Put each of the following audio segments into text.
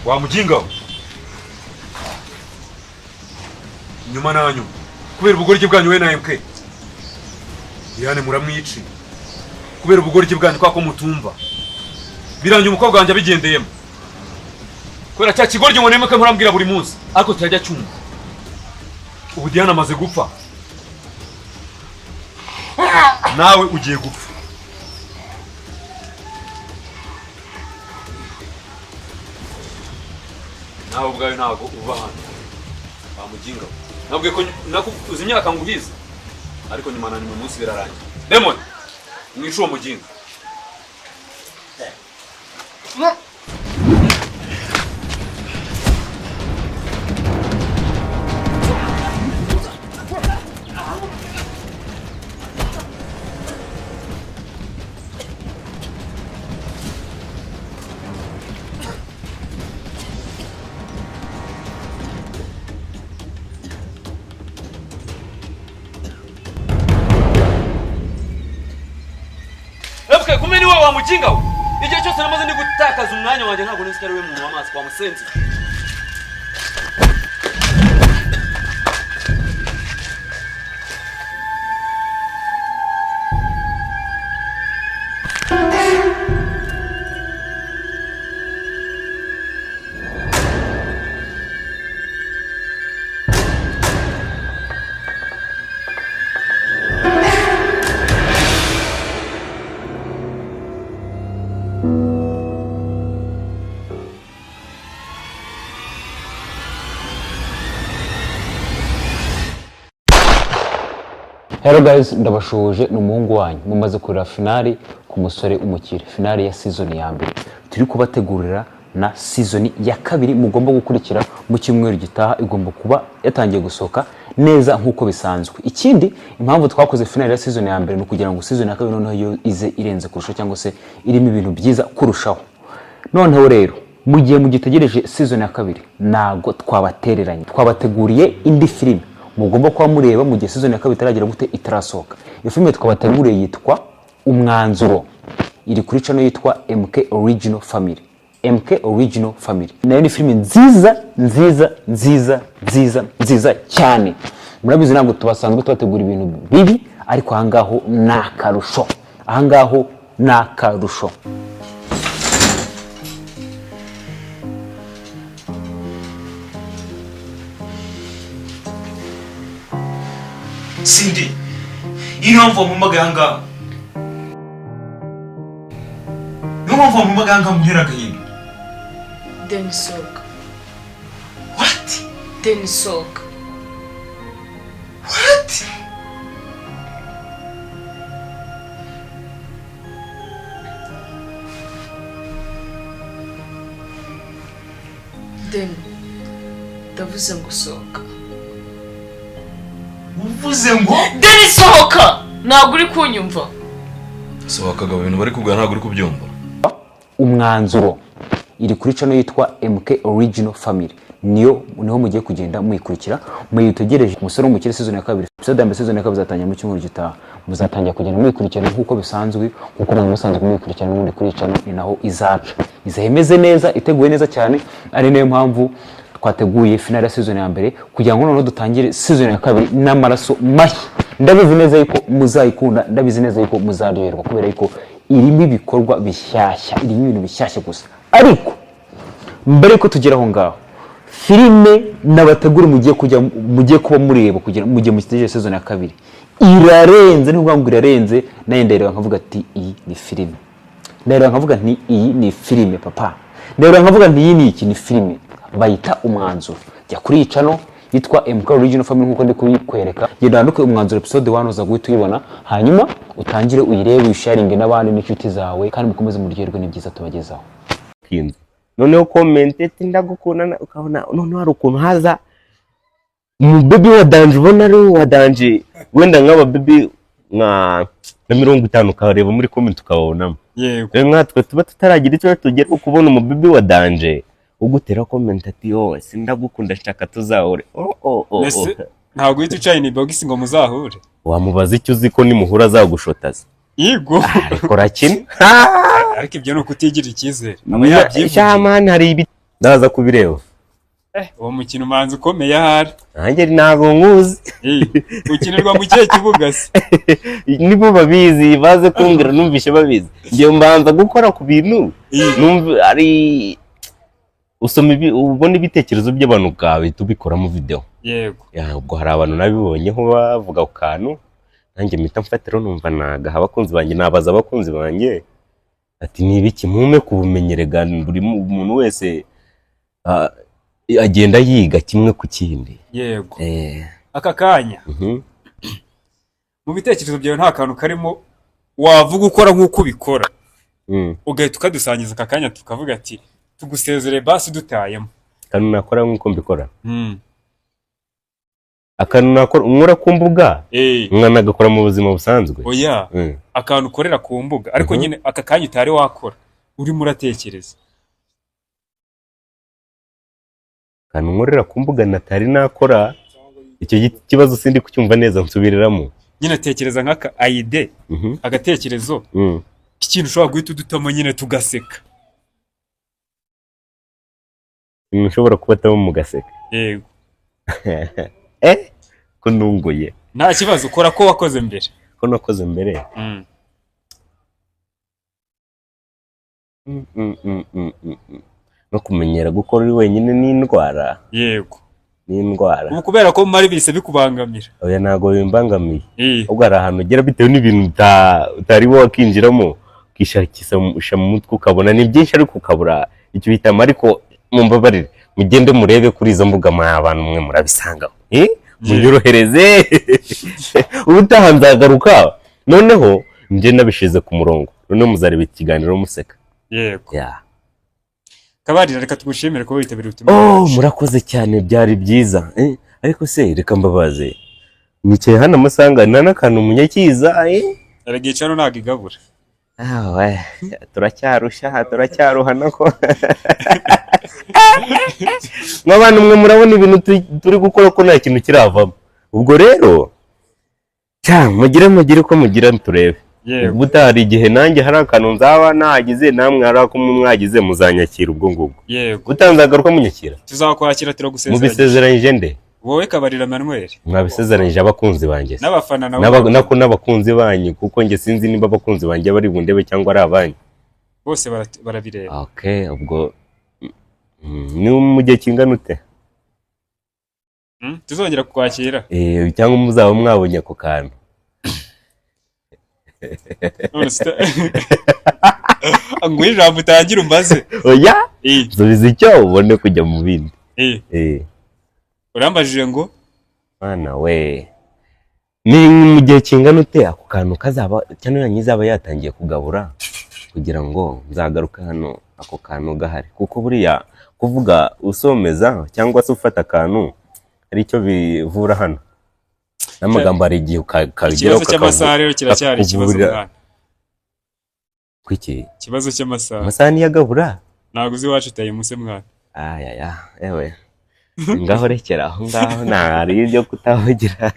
Wa mujinga nyuma nanyu kubera ubugoryi bwanyu we na MK Diane muramwici kubera ubugoryi bwanyu kwako mutumva birangiye umukobwa wanjye abigendeyemo kubera cya kigoryi ngo nemeke murambwira buri munsi ariko turajya cyumva ubu Diane amaze gupfa nawe ugiye gupfa nawe ubwawe ntabwo uva hano bamujinga nabwiye ko nakuze imyaka nguhize ariko nyuma na nyuma umunsi birarangiye Demon mwica uwo mujinga kumeni wewe wa mujinga we igihe cyose namaze ndi gutakaza umwanya wanjye ntabwo nzi kari we muntu w'amazi kwa musenzi Hello guys, ndabashoje n'umuhungu wanyu mumaze kurira finali ku musore umukire finali ya season ya mbere turi kubategurira na season ya kabiri mugomba gukurikira mu cyumweru gitaha igomba kuba yatangiye gusoka neza nkuko bisanzwe. Ikindi impamvu twakoze finali ya season ya mbere no kugira ngo season ya kabiri noneho yo ize irenze kurusha cyangwa se irimo ibintu byiza kurushaho. Noneho rero mu gihe mugitegereje season ya kabiri nago twabatereranye twabateguriye indi filime mugomba kwa mureba mu gihe season ya kabiri itaragira gute itarasoka. Iyo filime twabateguriye yitwa Umwanzuro iri kuri channel yitwa MK Original Family. MK Original Family nayo ni filime nziza cyane. Murabizi ntabwo tubasanzwe tubategura ibintu bibi ariko ahangaho nakarusho Cindy, mpamvu wamumaganga muhera agahinda. Then soak. What? Then soak. What? Then ndavuze ngo soka. Uvuze ngo Then sohoka ntabwo uri kunyumva. sohokaga ibintu bari kubwa ntabwo uri kubyumva. Umwanzuro iri kuri channel yitwa MK Original Family niho mugiye kugenda muyikurikira muyitegereje umusore umukire season ya kabiri. Episode ya season ya kabiri zatangira mu cyumweru gitaha muzatangira kugenda muyikurikirana nkuko bisanzwe nkuko musanzwe muyikurikirana muri kuri channel inaho izaca izahemeze neza iteguye neza cyane ari nayo mpamvu twateguye finale ya season ya mbere kugira ngo noneho dutangire season ya kabiri n'amaraso mashya. Ndabizi neza yuko muzayikunda ndabizi neza yuko muzaryoherwa kubera yuko irimo ibikorwa bishyashya irimo ibintu bishyashya gusa. Ariko mbere ko tugeraho ngaho filime nabategura mugiye kuba mureba kugira mugiye mu stage season ya kabiri irarenze n'ubwo ngo irarenze naye ndareba nkavuga ati iyi ni filime ndareba nkavuga nti iyi ni filime papa ndareba nkavuga nti iyi ni iki ni filime bayita Umwanzuro. Jya kuri channel yitwa MK Original Family nkuko ndi kuyikwereka genda nduke Umwanzuro episode 1 uza guhita uyibona hanyuma utangire uyirebe uyisharinge n'abandi n'inshuti zawe kandi mukomeze muryoherwe n'ibyiza tubagezaho. Noneho comment ati ndagukunda ukabona noneho hari ukuntu haza mu baby wa danje ubona ari wa danje wenda nk'aba baby nka 50 kareba muri comment ukabonamo yego nkatwe tuba tutaragira icyo tugera ukubona mu baby wa danje ugutera comment ati yo sindagukunda shaka tuzahure ntabwo uhita ucaye ni box ngo muzahure wamubaza icyo uzi ko nimuhura azagushotaza yego ariko rakina ariko ibyo no kutigira icyizere shaman hari ndaza kubireba. Uwo mukino umanza ukomeye ahari. Nanjye ntago nkuzi. Ukinirwa mu kihe kibuga se? Nibo babizi baze kumbwira numvishe babizi. Ngiye mbanza gukora ku bintu. Numva ari usoma ubona ibitekerezo by'abantu bwawe tubikoramo video. Yego. Ubwo hari abantu nabibonyeho bavuga ku kantu. Nanjye mpita mfatira numva nagaha abakunzi banjye nabaza abakunzi banjye. Ati ni ibiki mume kubumenyerega buri muntu wese agenda yiga kimwe ku kindi. Yego. Aka kanya. Mu bitekerezo byawe nta kantu karimo wavuga ukora nk'uko ubikora. Ugahita ukadusangiza aka kanya tukavuga ati tugusezere basi dutayemo. Kantu nakora nk'uko mbikora. Akantu nakora nkora ku mbuga. Mwana gakora mu buzima busanzwe. Oya. Akantu ukorera ku mbuga ariko nyine aka kanya utari wakora uri muratekereza. Kantu nkorera ku mbuga natari nakora icyo kibazo sindi kucyumva neza nsubiriramo. Nyine tekereza nk'aka idea agatekerezo ikintu ushobora guhita udutamo nyine tugaseka. Nshobora kubatamo mu gaseka. Yego. Ko nunguye. Nta kibazo ukora ko wakoze mbere. Ko nakoze mbere. No kumenyera gukora uri wenyine ni indwara. Yego. Ni indwara. Ubu kubera ko mari bise bikubangamira. Oya nago bimbangamiye. Ubwo ari ahantu ugera bitewe n'ibintu utari wakinjiramo ukishakisha mu mutwe ukabona ni byinshi ariko ukabura icyo bitama ariko mumbabarire mugende murebe kuri izo mbuga abantu mwe murabisanga. Munyorohereze. Ubutaha nzagaruka noneho nje nabishize ku murongo. None muzareba ikiganiro museka. Yego. Kabarira reka tugushimire ko witabira ubutumwa. Murakoze cyane byari byiza. Ariko se reka mbabaze. Nicaye hano amasanga n'akantu munyakiza. Aragicano nagigabura. Turacyaruhana ko. N'abantu mwe murabona ibintu turi gukora ko nta kintu kiravamo. Ubwo rero mugire ko mugira turebe. Ubutari igihe nanjye hari akantu nzaba nagize namwe hari ako mwagize muzanyakira ubwo ngubwo. Yego. Utanzagaruka munyakira. Tuzakwakira turagusezeranya. Mubisezeranyije nde? Wowe Kabarira Manuel. Mwabisezeranyije abakunzi banjye. N'abafana nabo. N'abakunzi banyu kuko nge sinzi niba abakunzi banjye bari bundebe cyangwa ari abanyu. Bose barabireba. Ubwo ni mu gihe kingana ute? Tuzongera kukwakira. Cyangwa muzaba mwabonye ako kantu. Angwe ijambo utangira umbaze. Oya? Subiza icyo ubone kujya mu bindi. Urambajije ngo? Mwana we. Ni mu gihe kingana ute ako kantu kazaba cyane yanyizaba yatangiye kugabura kugira ngo nzagaruka hano ako kantu gahari kuko buriya kuvuga usomeza cyangwa se ufata akantu ari cyo bivura hano. N'amagambo ari igihe ukagera ikibazo cy'amasaha rero kiracyari ikibazo mwana. Kwiki? Ikibazo cy'amasaha. Amasaha ni yagabura? Ntago uzi wacu taye muse mwana. Ewe. Ngaho rekera aho ngaho ntari ibyo kutavugira.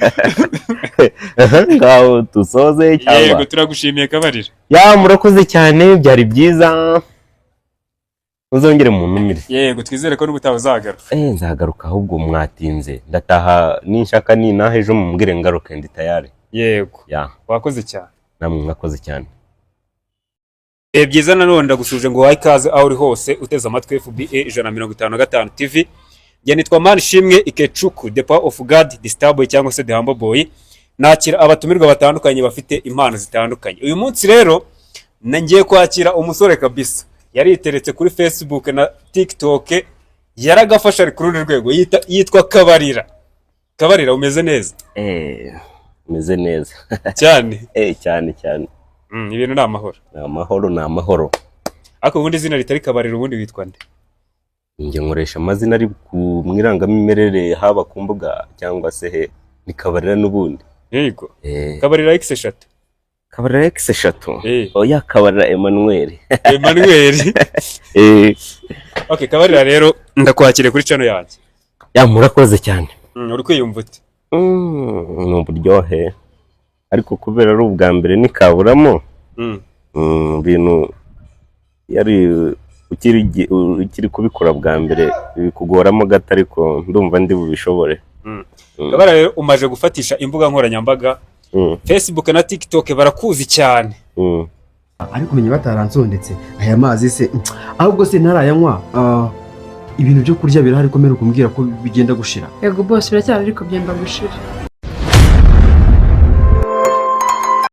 Ngaho tusoze cyangwa. Yego turagushimiye Kabarira. Murakoze cyane byari byiza. Uzongere mu numire. Yego twizere ko n'ubutaha uzagaruka. Nzagaruka ahubwo mwatinze. Ndataha ninshaka ninahe ejo mumbwire ngaruke ndi tayari. Yego. Wakoze cyane. Namwe mwakoze cyane. Byiza nanone ndagusuje ngo wayi kaze aho uri hose uteze amatwi FBA 155 TV. Njye nitwa Manishimwe Ikechuku, the power of God, the star boy cyangwa se the humble boy. Nakira abatumirwa batandukanye bafite impano zitandukanye. Uyu munsi rero ngiye kwakira umusore kabisa. Yari iteretse kuri Facebook na TikTok, yaragafasha ari kuri rwego yitwa Kabarira. Kabarira umeze neza? Umeze neza. Cyane. Cyane. Ibintu ni amahoro. Ni amahoro. Ako ubundi izina ritari Kabarira ubundi witwa nde? Njye nkoresha amazina ari ku mwirangamimerere haba ku mbuga cyangwa se ni Kabarira n'ubundi. Yego. Kabarira X3. Kabarira X3. Oya Kabarira Emmanuel. Okay, Kabarira rero ndakwakire kuri channel yanjye. Murakoze cyane. Uri kwiyumva ute? Ni uburyohe. Ariko kubera ari ubwa mbere ni kaburamo. Bintu yari ukiri kubikora bwa mbere bikugoramo gato ariko ndumva ndi bubishobore. Kabara rero umaje gufatisha imbuga nkoranyambaga Facebook na TikTok barakuzi cyane. Ariko menye bataransondetse aya mazi se ahubwo se ntarayanywa ibintu byo kurya birahari komera kumbwira ko bigenda gushira. Yego boss biracyari ariko byenda gushira.